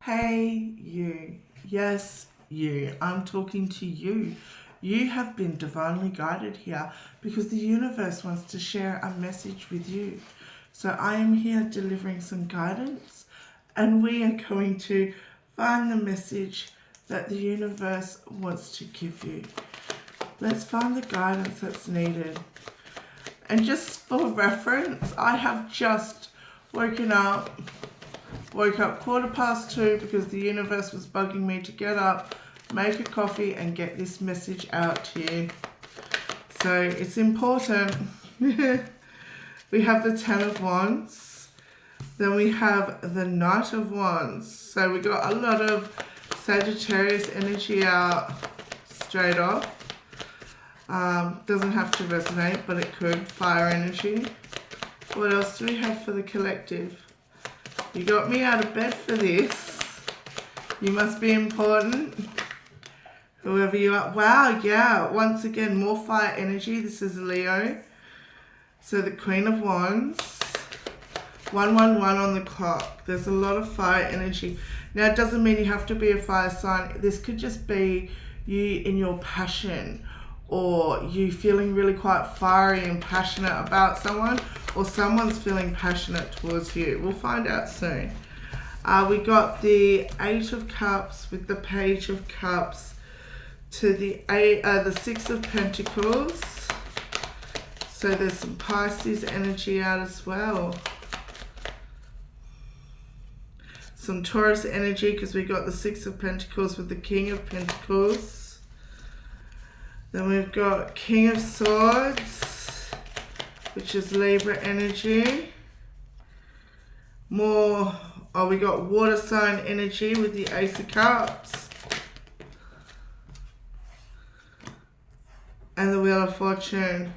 Hey, you. Yes, you. I'm talking to you. You have been divinely guided here because the universe wants to share a message with you. So I am here delivering some guidance, and we are going to find the message that the universe wants to give you. Let's find the guidance that's needed. And just for reference, I have just woken up. Woke up 2:15 because the universe was bugging me to get up, make a coffee and get this message out to you. So it's important. We have the Ten of Wands. Then we have the Knight of Wands. So we got a lot of Sagittarius energy out straight off. Doesn't have to resonate, but it could. Fire energy. What else do we have for the collective? You got me out of bed for this. You must be important. Whoever you are. Wow, yeah. Once again, more fire energy. This is Leo. So the Queen of Wands. 111 on the clock. There's a lot of fire energy. Now, it doesn't mean you have to be a fire sign. This could just be you in your passion, or you feeling really quite fiery and passionate about someone, or someone's feeling passionate towards you. We'll find out soon. We got the Eight of Cups with the Page of Cups to the Six of Pentacles. So there's some Pisces energy out as well. Some Taurus energy because we got the Six of Pentacles with the King of Pentacles. Then we've got King of Swords, which is Libra energy. We got water sign energy with the Ace of Cups. And the Wheel of Fortune.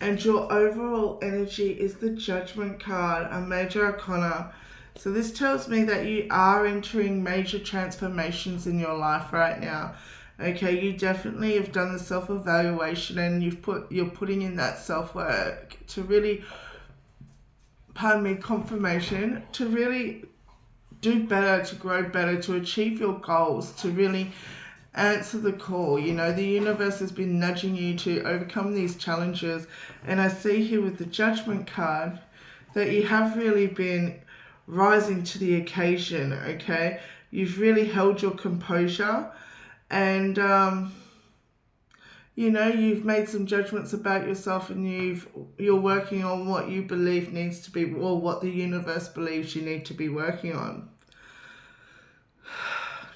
And your overall energy is the Judgment card, a major arcana. So this tells me that you are entering major transformations in your life right now. Okay, you definitely have done the self-evaluation and you're putting in that self-work to really, confirmation, to really do better, to grow better, to achieve your goals, to really answer the call. You know, the universe has been nudging you to overcome these challenges. And I see here with the Judgment card that you have really been rising to the occasion, okay? You've really held your composure. And, you've made some judgments about yourself, and you're working on what you believe needs to be, or what the universe believes you need to be working on.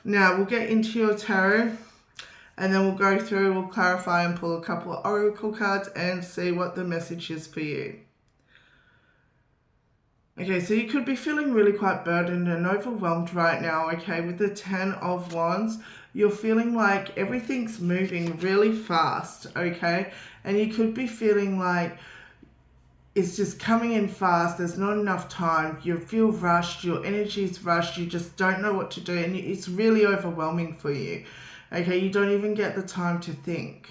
Now, we'll get into your tarot, and then we'll go through, we'll clarify and pull a couple of oracle cards and see what the message is for you. Okay, so you could be feeling really quite burdened and overwhelmed right now, okay? With the Ten of Wands, you're feeling like everything's moving really fast, okay? And you could be feeling like it's just coming in fast, there's not enough time, you feel rushed, your energy's rushed, you just don't know what to do, and it's really overwhelming for you, okay? You don't even get the time to think,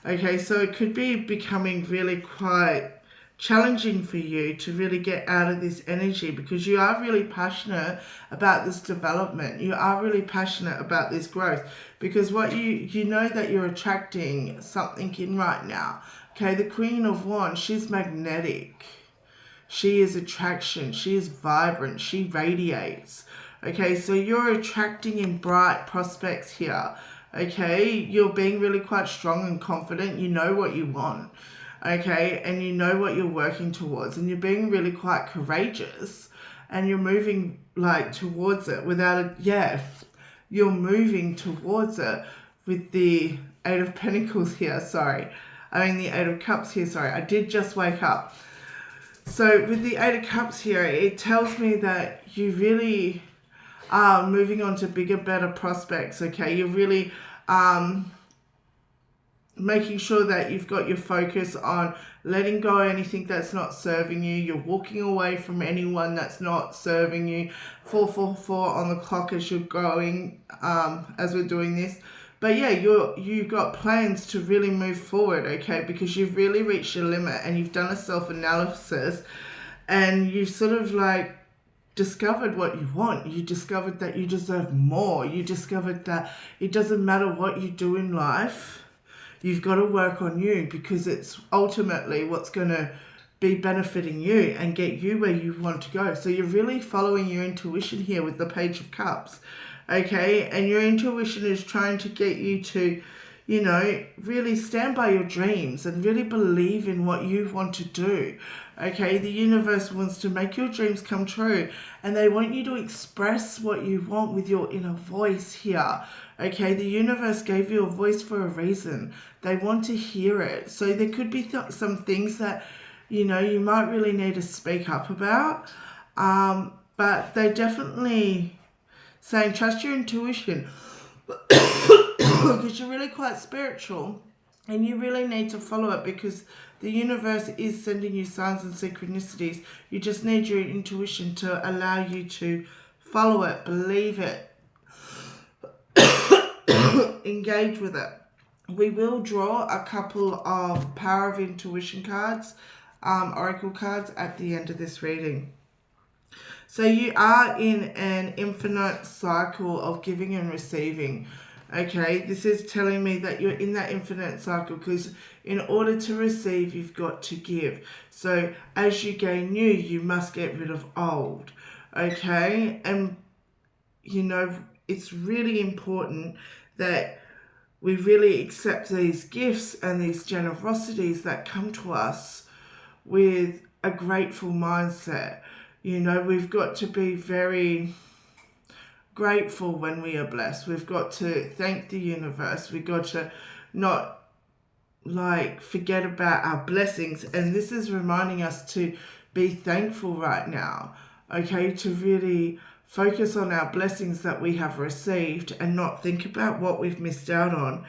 okay? So it could be becoming really quite challenging for you to really get out of this energy, because you are really passionate about this development. You are really passionate about this growth, because what you know that you're attracting something in right now. Okay, the Queen of Wands, she's magnetic. She is attraction. She is vibrant. She radiates. Okay, so you're attracting in bright prospects here. Okay, you're being really quite strong and confident. You know what you want. Okay, and you know what you're working towards, and you're being really quite courageous, and you're moving towards it you're moving towards it with the Eight of Pentacles here, the Eight of Cups here, I did just wake up. So with the Eight of Cups here, it tells me that you really are moving on to bigger, better prospects, okay? You're really making sure that you've got your focus on letting go of anything that's not serving you. You're walking away from anyone that's not serving you. 444 on the clock as you're going, as we're doing this. But yeah, you've got plans to really move forward, okay? Because you've really reached your limit and you've done a self-analysis, and you've sort of discovered what you want. You discovered that you deserve more. You discovered that it doesn't matter what you do in life. You've got to work on you, because it's ultimately what's going to be benefiting you and get you where you want to go. So you're really following your intuition here with the Page of Cups, okay? And your intuition is trying to get you to, you know, really stand by your dreams and really believe in what you want to do, okay? The universe wants to make your dreams come true, and they want you to express what you want with your inner voice here, okay? The universe gave you a voice for a reason. They want to hear it. So there could be some things that, you know, you might really need to speak up about, but they're definitely saying trust your intuition, because you're really quite spiritual and you really need to follow it, because the universe is sending you signs and synchronicities. You just need your intuition to allow you to follow it, believe it, engage with it. We will draw a couple of Power of Intuition cards, oracle cards, at the end of this reading. So you are in an infinite cycle of giving and receiving. Okay, this is telling me that you're in that infinite cycle, because in order to receive, you've got to give. So as you gain new, you must get rid of old. Okay, and you know, it's really important that we really accept these gifts and these generosities that come to us with a grateful mindset. You know, we've got to be very grateful when we are blessed. We've got to thank the universe. We've got to not forget about our blessings. And this is reminding us to be thankful right now, okay? To really focus on our blessings that we have received and not think about what we've missed out on,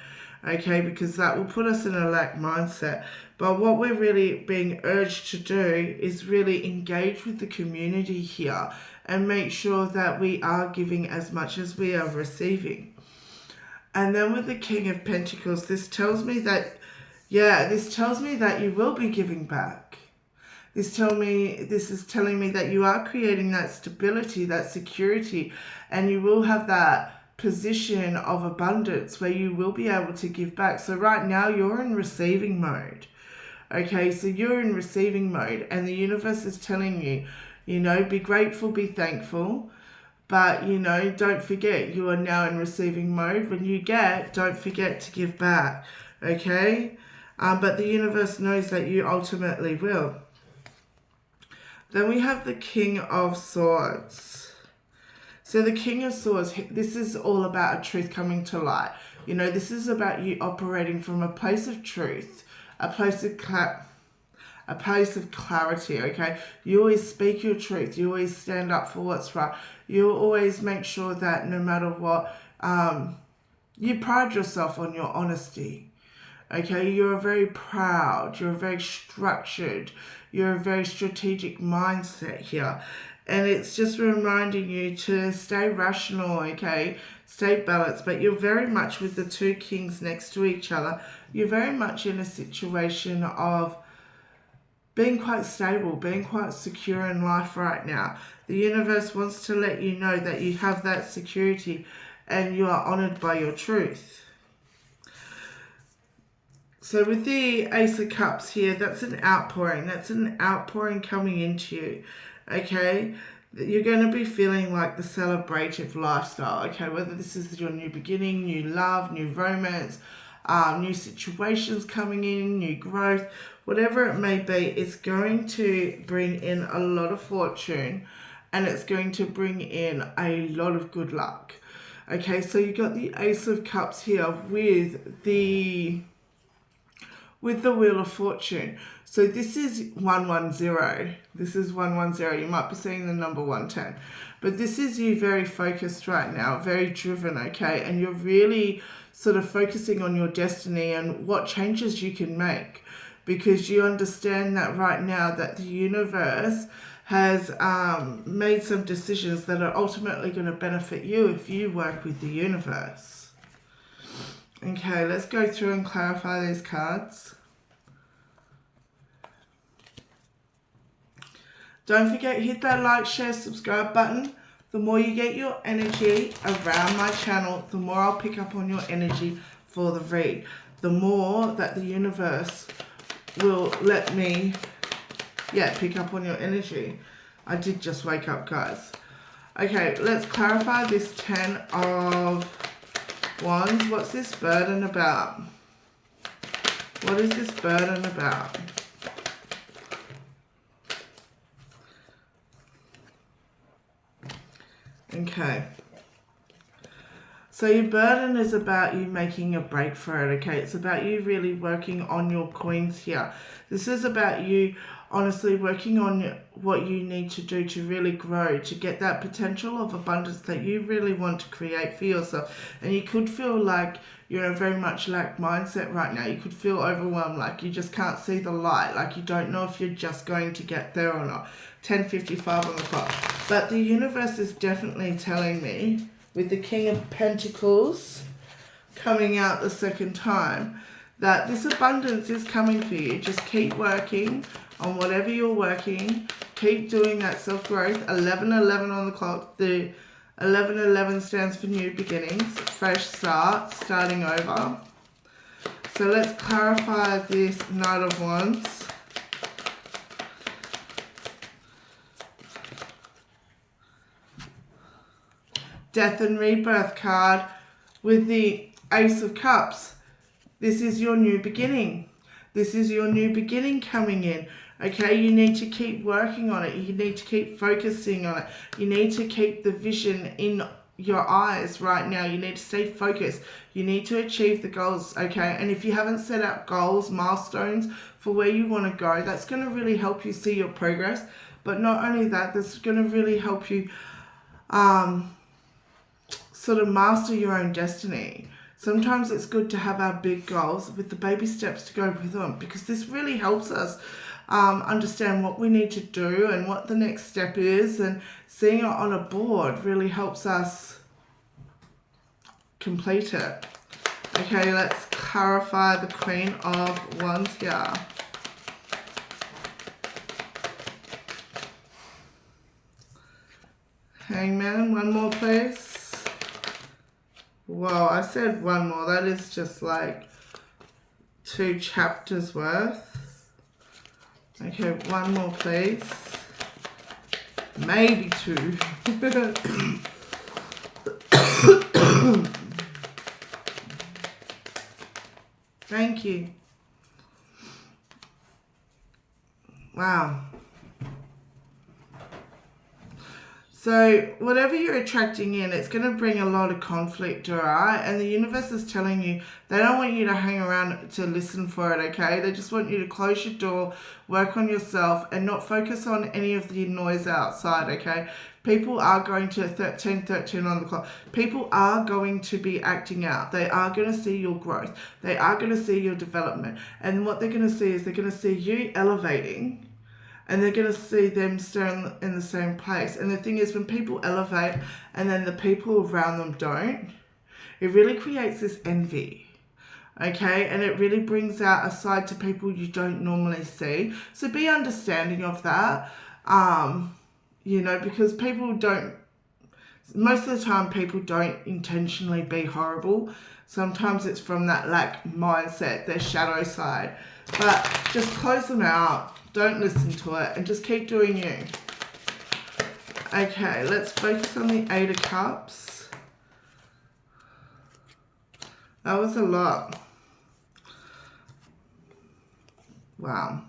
okay? Because that will put us in a lack mindset. But what we're really being urged to do is really engage with the community here and make sure that we are giving as much as we are receiving. And then with the King of Pentacles, this tells me that, this tells me that you will be giving back. This is telling me that you are creating that stability, that security, and you will have that position of abundance where you will be able to give back. So right now you're in receiving mode. Okay, so you're in receiving mode, and the universe is telling you, you know, be grateful, be thankful, but, you know, don't forget you are now in receiving mode. When you get, don't forget to give back, okay? But the universe knows that you ultimately will. Then we have the King of Swords. So the King of Swords, this is all about a truth coming to light. You know, this is about you operating from a place of truth, a place of clarity, okay? You always speak your truth. You always stand up for what's right. You always make sure that no matter what, you pride yourself on your honesty, okay? You're very proud. You're very structured. You're a very strategic mindset here. And it's just reminding you to stay rational, okay? Stay balanced. But you're very much, with the two kings next to each other, you're very much in a situation of being quite stable, being quite secure in life right now. The universe wants to let you know that you have that security and you are honored by your truth. So with the Ace of Cups here, that's an outpouring. That's an outpouring coming into you, okay? You're going to be feeling like the celebrative lifestyle, okay? Whether this is your new beginning, new love, new romance, new situations coming in, new growth, whatever it may be, it's going to bring in a lot of fortune, and it's going to bring in a lot of good luck. Okay, so you got the Ace of Cups here with the Wheel of Fortune. So this is 110. This is 110. You might be seeing the number 110. But this is you very focused right now, very driven, okay? And you're really sort of focusing on your destiny and what changes you can make, because you understand that right now that the universe has made some decisions that are ultimately going to benefit you if you work with the universe. Okay, let's go through and clarify these cards. Don't forget, hit that like, share, subscribe button. The more you get your energy around my channel, the more I'll pick up on your energy for the read. The more that the universe will let me, pick up on your energy. I did just wake up, guys. Okay, let's clarify this 10 of Wands. What's this burden about? What is this burden about? Okay. So your burden is about you making a break for it, okay? It's about you really working on your coins here. This is about you honestly working on what you need to do to really grow, to get that potential of abundance that you really want to create for yourself. And you could feel like you're in a very much lack mindset right now. You could feel overwhelmed, like you just can't see the light, like you don't know if you're just going to get there or not. 10:55 on the clock. But the universe is definitely telling me, with the King of Pentacles coming out the second time, that this abundance is coming for you. Just keep working on whatever you're working. Keep doing that self-growth. 11:11 on the clock. The 11:11 stands for new beginnings, fresh start, starting over. So let's clarify this Knight of Wands. Death and Rebirth card with the Ace of Cups. This is your new beginning. This is your new beginning coming in. Okay, you need to keep working on it. You need to keep focusing on it. You need to keep the vision in your eyes right now. You need to stay focused. You need to achieve the goals, okay? And if you haven't set up goals, milestones for where you want to go, that's going to really help you see your progress. But not only that, that's going to really help you sort of master your own destiny. Sometimes it's good to have our big goals with the baby steps to go with them, because this really helps us understand what we need to do and what the next step is, and seeing it on a board really helps us complete it. Okay, let's clarify the Queen of Wands here. Hangman, one more please. Whoa, I said one more. That is just like 2 chapters worth. Okay, one more please. Maybe 2. Thank you. Wow. So whatever you're attracting in, it's going to bring a lot of conflict, all right? And the universe is telling you they don't want you to hang around to listen for it, okay? They just want you to close your door, work on yourself, and not focus on any of the noise outside, okay? People are going to, 13:13 on the clock, people are going to be acting out. They are going to see your growth. They are going to see your development. And what they're going to see is they're going to see you elevating, and they're going to see them staying in the same place. And the thing is, when people elevate and then the people around them don't, it really creates this envy, okay? And it really brings out a side to people you don't normally see. So be understanding of that, you know, because people don't, most of the time people don't intentionally be horrible. Sometimes it's from that lack mindset, their shadow side. But just close them out. Don't listen to it and just keep doing you. Okay, let's focus on the 8 of Cups. That was a lot. Wow.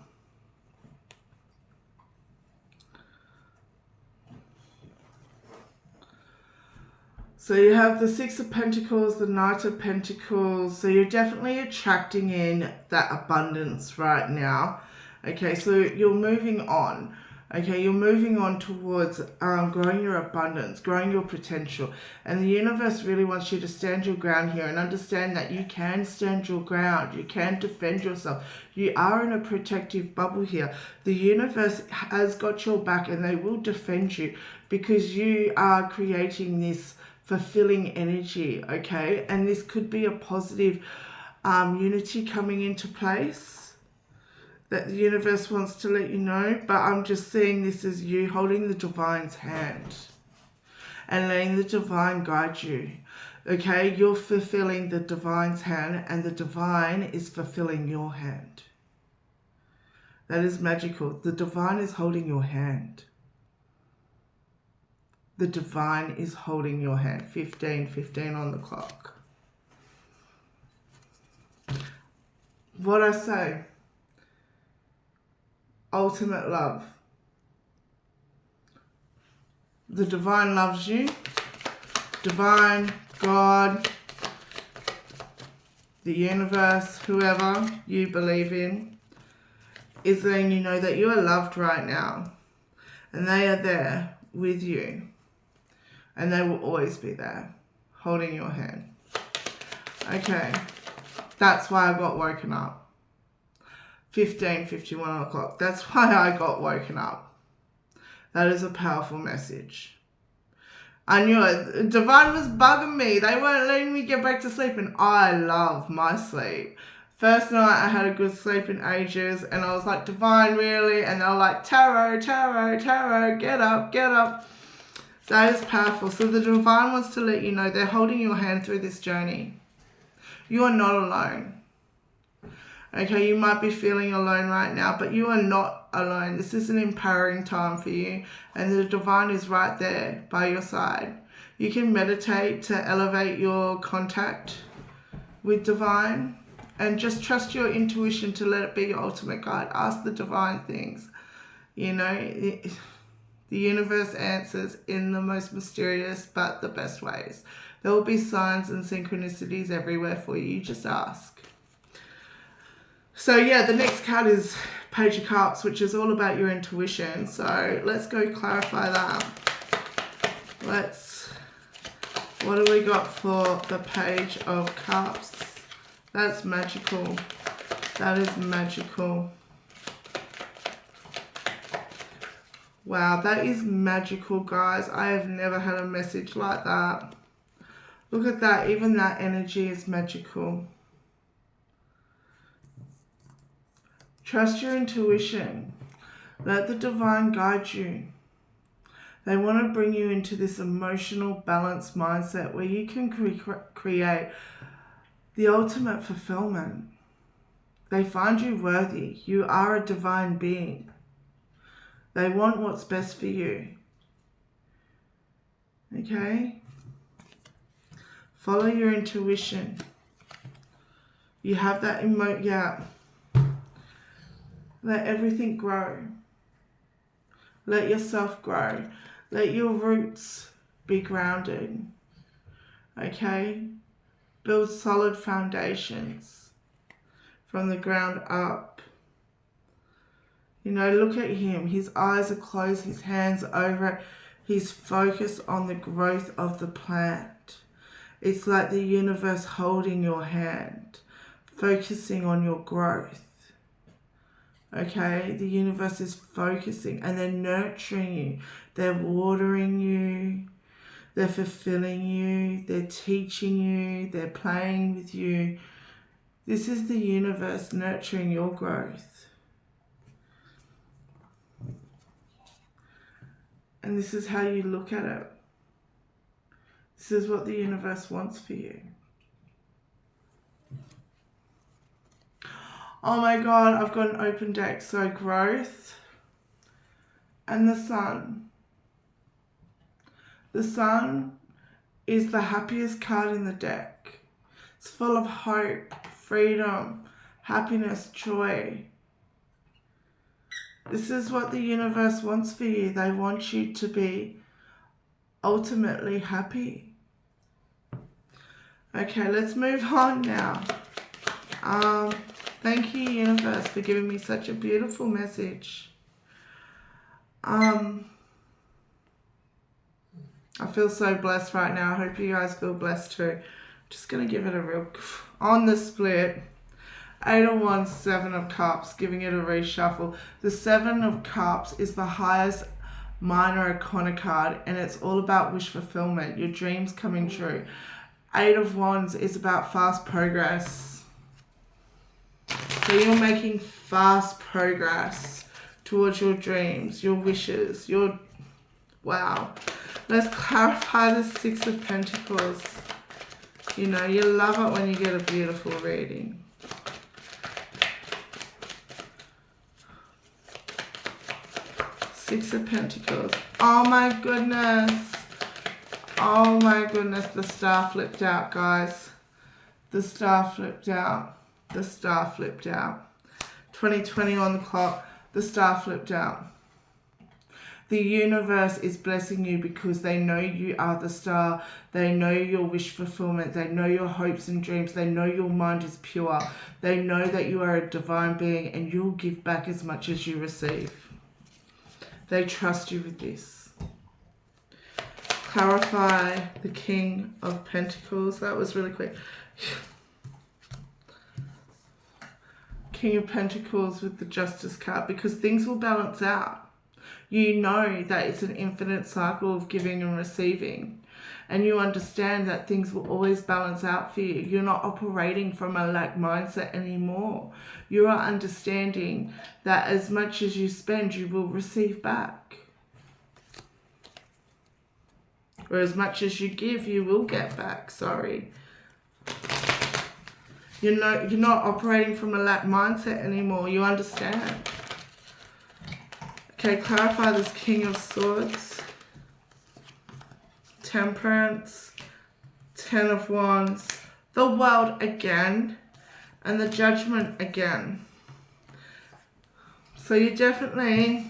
So you have the 6 of Pentacles, the Knight of Pentacles. So you're definitely attracting in that abundance right now. Okay, so you're moving on. Okay, you're moving on towards growing your abundance, growing your potential. And the universe really wants you to stand your ground here and understand that you can stand your ground. You can defend yourself. You are in a protective bubble here. The universe has got your back and they will defend you because you are creating this fulfilling energy, okay? And this could be a positive unity coming into place that the universe wants to let you know, but I'm just seeing this as you holding the divine's hand and letting the divine guide you. Okay, you're fulfilling the divine's hand and the divine is fulfilling your hand. That is magical. The divine is holding your hand. The divine is holding your hand. 15:15 on the clock. What I say? Ultimate love. The divine loves you. Divine, God, the universe, whoever you believe in, is letting you know that you are loved right now. And they are there with you. And they will always be there, holding your hand. Okay, that's why I got woken up. 15:51 o'clock. That's why I got woken up. That is a powerful message. I knew it. Divine was bugging me. They weren't letting me get back to sleep, and I love my sleep. First night I had a good sleep in ages, and I was like, Divine, really? And they were like, tarot, tarot, tarot, get up, get up. That is powerful. So the divine wants to let you know they're holding your hand through this journey. You are not alone. Okay, you might be feeling alone right now, but you are not alone. This is an empowering time for you, and the divine is right there by your side. You can meditate to elevate your contact with divine, and just trust your intuition to let it be your ultimate guide. Ask the divine things. You know, the universe answers in the most mysterious but the best ways. There will be signs and synchronicities everywhere for you. You just ask. So yeah, the next card is Page of Cups, which is all about your intuition. So let's go clarify that. What do we got for the Page of Cups? That's magical. That is magical. Wow, that is magical, guys. I have never had a message like that. Look at that. Even that energy is magical. Trust your intuition. Let the divine guide you. They want to bring you into this emotional balanced mindset where you can create the ultimate fulfillment. They find you worthy. You are a divine being. They want what's best for you. Okay? Follow your intuition. You have that Let everything grow. Let yourself grow. Let your roots be grounded. Okay? Build solid foundations from the ground up. You know, look at him. His eyes are closed, his hands over it. He's focused on the growth of the plant. It's like the universe holding your hand, focusing on your growth. Okay, the universe is focusing and they're nurturing you. They're watering you. They're fulfilling you. They're teaching you. They're playing with you. This is the universe nurturing your growth. And this is how you look at it. This is what the universe wants for you. Oh my God, I've got an open deck. So growth and the sun. The sun is the happiest card in the deck. It's full of hope, freedom, happiness, joy. This is what the universe wants for you. They want you to be ultimately happy. Okay, let's move on now. Thank you, universe, for giving me such a beautiful message. I feel so blessed right now. I hope you guys feel blessed too. Just going to give it a real... On the split, 8 of Wands, 7 of Cups, giving it a reshuffle. The 7 of Cups is the highest minor arcana card, and it's all about wish fulfillment, your dreams coming true. 8 of Wands is about fast progress. So you're making fast progress towards your dreams, your wishes, your... Wow. Let's clarify the Six of Pentacles. You know, you love it when you get a beautiful reading. Six of Pentacles. Oh my goodness. Oh my goodness. The star flipped out, guys. The star flipped out. The star flipped out. 2020 on the clock. The star flipped out. The universe is blessing you because they know you are the star. They know your wish fulfillment. They know your hopes and dreams. They know your mind is pure. They know that you are a divine being and you'll give back as much as you receive. They trust you with this. Clarify the King of Pentacles. That was really quick. King of Pentacles with the Justice card, because things will balance out. You know that it's an infinite cycle of giving and receiving. And you understand that things will always balance out for you. You're not operating from a lack mindset anymore. You are understanding that as much as you spend, you will receive back. Or as much as you give, you will get back. Sorry. You're not operating from a lack mindset anymore. You understand. Okay, clarify this King of Swords, Temperance, Ten of Wands, the World again, and the Judgment again. So you're definitely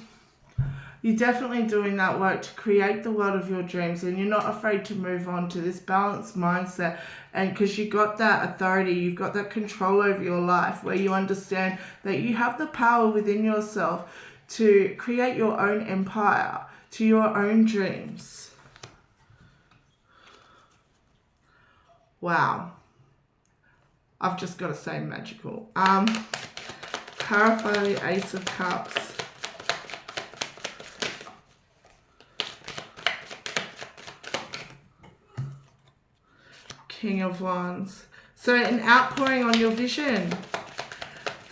doing that work to create the world of your dreams, and you're not afraid to move on to this balanced mindset. And because you got that authority, you've got that control over your life, where you understand that you have the power within yourself to create your own empire, to your own dreams. Wow. I've just got to say magical. Clarify the Ace of Cups. King of Wands. So an outpouring on your vision.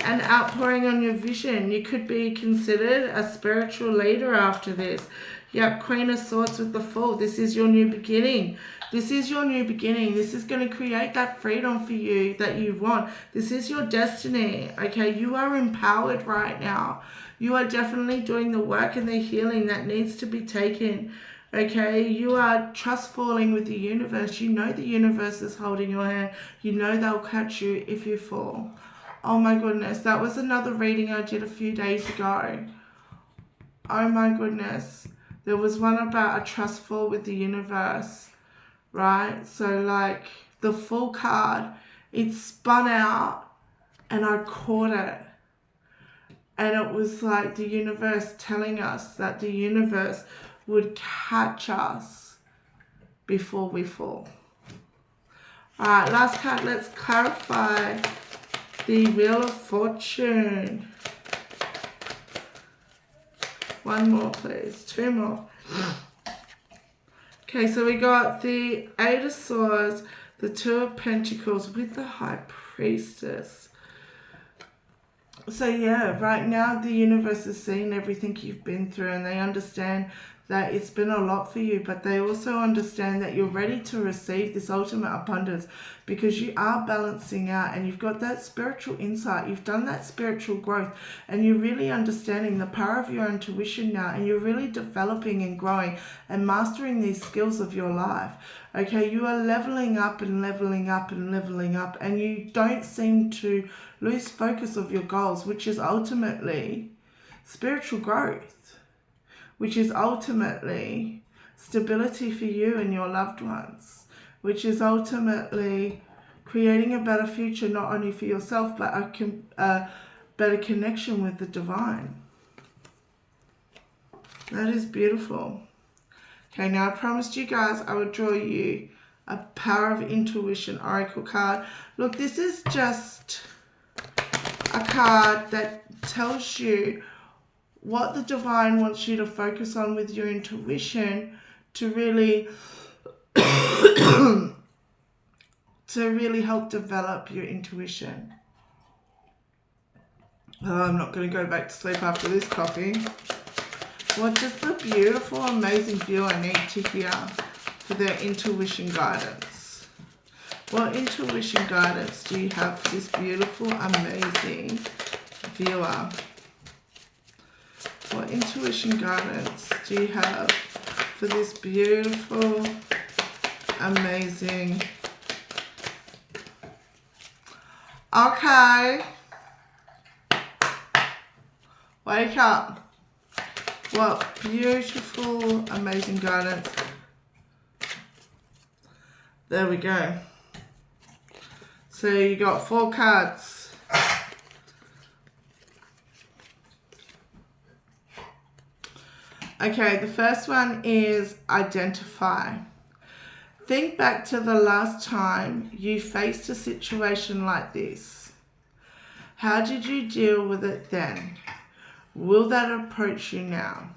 An outpouring on your vision. You could be considered a spiritual leader after this. Yep, Queen of Swords with the Fool. This is your new beginning. This is your new beginning. This is going to create that freedom for you that you want. This is your destiny. Okay, you are empowered right now. You are definitely doing the work and the healing that needs to be taken. Okay, you are trust falling with the universe. You know the universe is holding your hand. You know they'll catch you if you fall. Oh my goodness, that was another reading I did a few days ago. Oh my goodness. There was one about a trust fall with the universe, right? So like the Fool card, it spun out and I caught it. And it was like the universe telling us that the universe would catch us before we fall. All right, last card, let's clarify the Wheel of Fortune. One more, please. Two more. Okay, so we got the Eight of Swords, the Two of Pentacles with the High Priestess. So yeah, right now the universe is seeing everything you've been through, and they understand that it's been a lot for you, but they also understand that you're ready to receive this ultimate abundance because you are balancing out and you've got that spiritual insight. You've done that spiritual growth and you're really understanding the power of your intuition now, and you're really developing and growing and mastering these skills of your life. Okay, you are leveling up and leveling up and leveling up, and you don't seem to lose focus of your goals, which is ultimately spiritual growth, which is ultimately stability for you and your loved ones, which is ultimately creating a better future, not only for yourself, but a better connection with the divine. That is beautiful. Okay, now I promised you guys I would draw you a Power of Intuition Oracle card. Look, this is just a card that tells you what the divine wants you to focus on with your intuition to really help develop your intuition. Oh, I'm not going to go back to sleep after this coffee. What is the beautiful, amazing view I need to hear for their intuition guidance? What intuition guidance do you have for this beautiful, amazing viewer? What intuition guidance do you have for this beautiful, amazing... Okay. Wake up. What beautiful, amazing guidance. There we go. So you got 4 cards. Okay, the first one is identify. Think back to the last time you faced a situation like this. How did you deal with it then? Will that approach you now?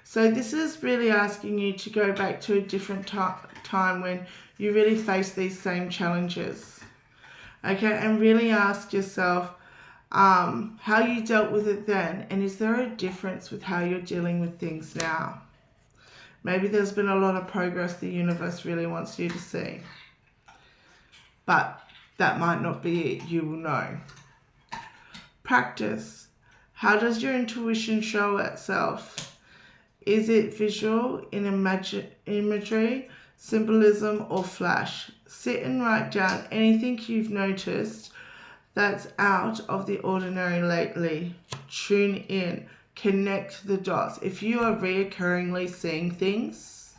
So this is really asking you to go back to a different time when you really face these same challenges. Okay, and really ask yourself how you dealt with it then, and is there a difference with how you're dealing with things now? Maybe there's been a lot of progress the universe really wants you to see. But that might not be it, you will know. Practice. How does your intuition show itself? Is it visual, in imagery, symbolism, or flash? Sit and write down anything you've noticed that's out of the ordinary lately. Tune in. Connect the dots. If you are reoccurringly seeing things,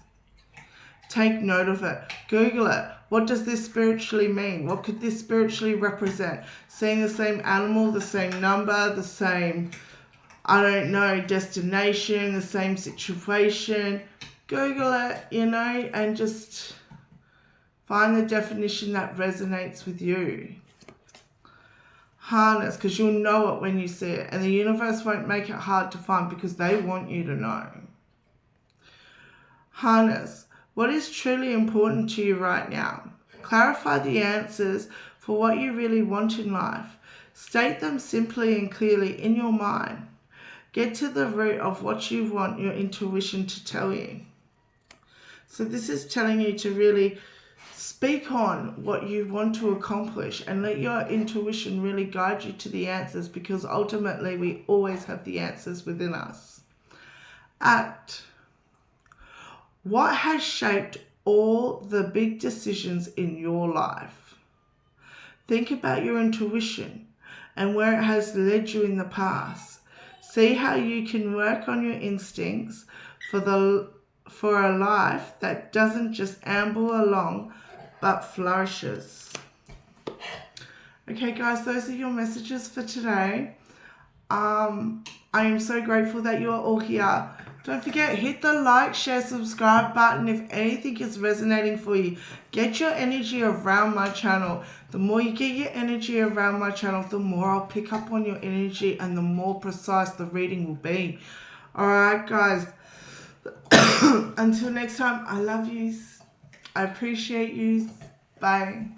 take note of it. Google it. What does this spiritually mean? What could this spiritually represent? Seeing the same animal, the same number, the same, I don't know, destination, the same situation. Google it, you know, and just find the definition that resonates with you. Harness, because you'll know it when you see it, and the universe won't make it hard to find because they want you to know. Harness, what is truly important to you right now? Clarify the answers for what you really want in life. State them simply and clearly in your mind. Get to the root of what you want your intuition to tell you. So this is telling you to really speak on what you want to accomplish and let your intuition really guide you to the answers, because ultimately we always have the answers within us. Act. What has shaped all the big decisions in your life? Think about your intuition and where it has led you in the past. See how you can work on your instincts for a life that doesn't just amble along but flourishes. Okay guys, those are your messages for today. I am so grateful that you are all here. Don't forget, hit the like, share, subscribe button if anything is resonating for you. Get your energy around my channel. The more you get your energy around my channel, the more I'll pick up on your energy and the more precise the reading will be. Alright guys, until next time, I love you. I appreciate you. Bye.